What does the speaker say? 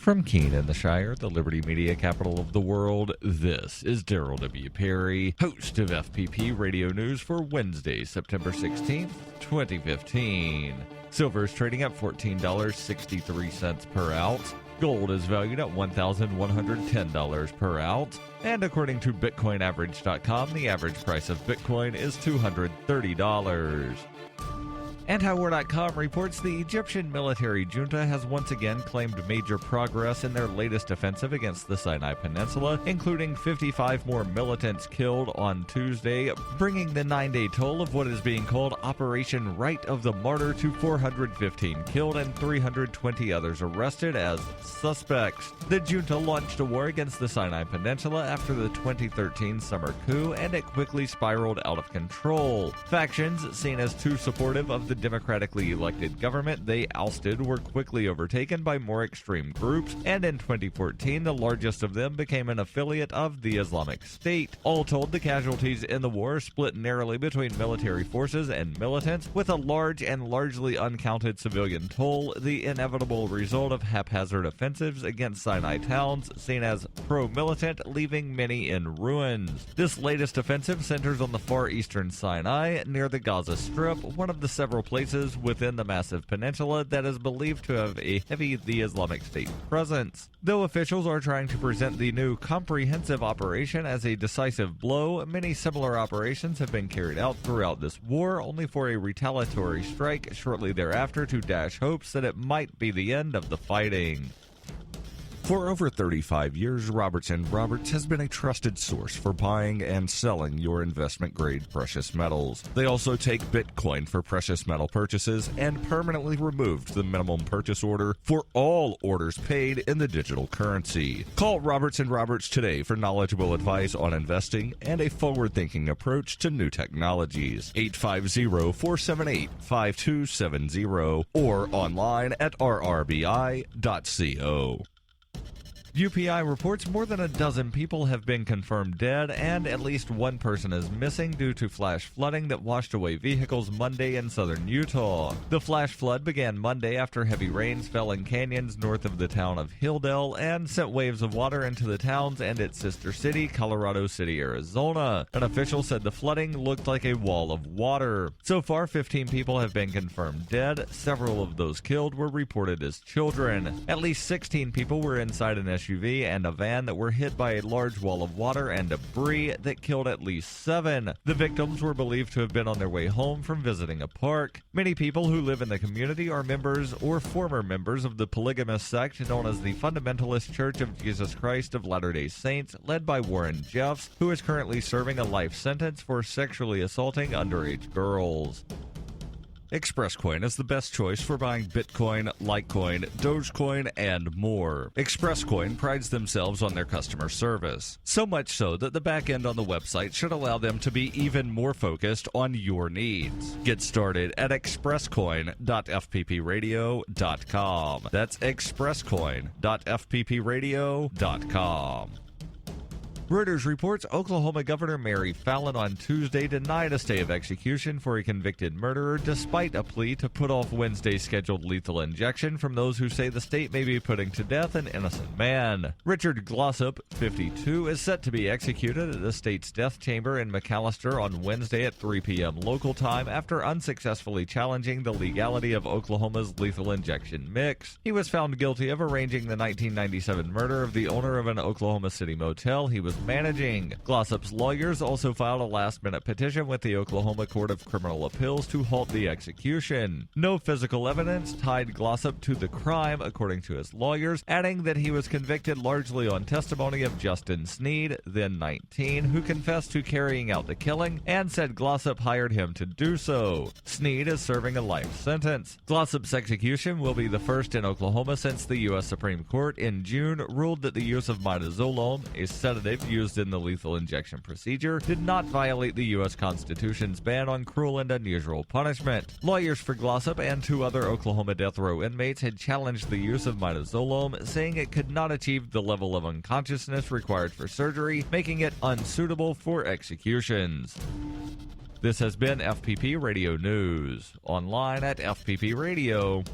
From Keene in the Shire, the Liberty Media capital of the world, this is Daryl W. Perry, host of FPP Radio News for Wednesday, September 16th, 2015. Silver is trading at $14.63 per ounce. Gold is valued at $1,110 per ounce. And according to BitcoinAverage.com, the average price of Bitcoin is $230. AntiWar.com reports the Egyptian military junta has once again claimed major progress in their latest offensive against the Sinai Peninsula, including 55 more militants killed on Tuesday, bringing the 9-day toll of what is being called Operation Right of the Martyr to 415 killed and 320 others arrested as suspects. The junta launched a war against the Sinai Peninsula after the 2013 summer coup, and it quickly spiraled out of control. Factions seen as too supportive of the democratically elected government they ousted were quickly overtaken by more extreme groups, and in 2014 the largest of them became an affiliate of the Islamic State. All told, the casualties in the war split narrowly between military forces and militants, with a large and largely uncounted civilian toll, the inevitable result of haphazard offensives against Sinai towns seen as pro-militant, leaving many in ruins. This latest offensive centers on the far eastern Sinai, near the Gaza Strip, one of the several places within the massive peninsula that is believed to have a heavy the Islamic State presence. Though officials are trying to present the new comprehensive operation as a decisive blow, many similar operations have been carried out throughout this war, only for a retaliatory strike shortly thereafter to dash hopes that it might be the end of the fighting. For over 35 years, Robertson Roberts has been a trusted source for buying and selling your investment-grade precious metals. They also take Bitcoin for precious metal purchases and permanently removed the minimum purchase order for all orders paid in the digital currency. Call Robertson Roberts today for knowledgeable advice on investing and a forward-thinking approach to new technologies. 850-478-5270 or online at rrbi.co. UPI reports more than a dozen people have been confirmed dead, and at least one person is missing due to flash flooding that washed away vehicles Monday in southern Utah. The flash flood began Monday after heavy rains fell in canyons north of the town of Hilldale and sent waves of water into the towns and its sister city, Colorado City, Arizona. An official said the flooding looked like a wall of water. So far, 15 people have been confirmed dead. Several of those killed were reported as children. At least 16 people were inside an SUV and a van that were hit by a large wall of water and debris that killed at least 7. The victims were believed to have been on their way home from visiting a park. Many people who live in the community are members or former members of the polygamous sect known as the Fundamentalist Church of Jesus Christ of Latter-day Saints, led by Warren Jeffs, who is currently serving a life sentence for sexually assaulting underage girls. ExpressCoin is the best choice for buying Bitcoin, Litecoin, Dogecoin, and more. ExpressCoin prides themselves on their customer service, so much so that the back end on the website should allow them to be even more focused on your needs. Get started at expresscoin.fppradio.com. That's expresscoin.fppradio.com. Reuters reports Oklahoma Governor Mary Fallin on Tuesday denied a stay of execution for a convicted murderer despite a plea to put off Wednesday's scheduled lethal injection from those who say the state may be putting to death an innocent man. Richard Glossop, 52, is set to be executed at the state's death chamber in McAllister on Wednesday at 3 p.m. local time after unsuccessfully challenging the legality of Oklahoma's lethal injection mix. He was found guilty of arranging the 1997 murder of the owner of an Oklahoma City motel he was managing. Glossop's lawyers also filed a last-minute petition with the Oklahoma Court of Criminal Appeals to halt the execution. No physical evidence tied Glossop to the crime, according to his lawyers, adding that he was convicted largely on testimony of Justin Sneed, then 19, who confessed to carrying out the killing and said Glossop hired him to do so. Sneed is serving a life sentence. Glossop's execution will be the first in Oklahoma since the U.S. Supreme Court in June ruled that the use of midazolam, a sedative used in the lethal injection procedure, did not violate the U.S. Constitution's ban on cruel and unusual punishment. Lawyers for Glossop and 2 other Oklahoma death row inmates had challenged the use of midazolam, saying it could not achieve the level of unconsciousness required for surgery, making it unsuitable for executions. This has been FPP Radio News, online at fppradio.com.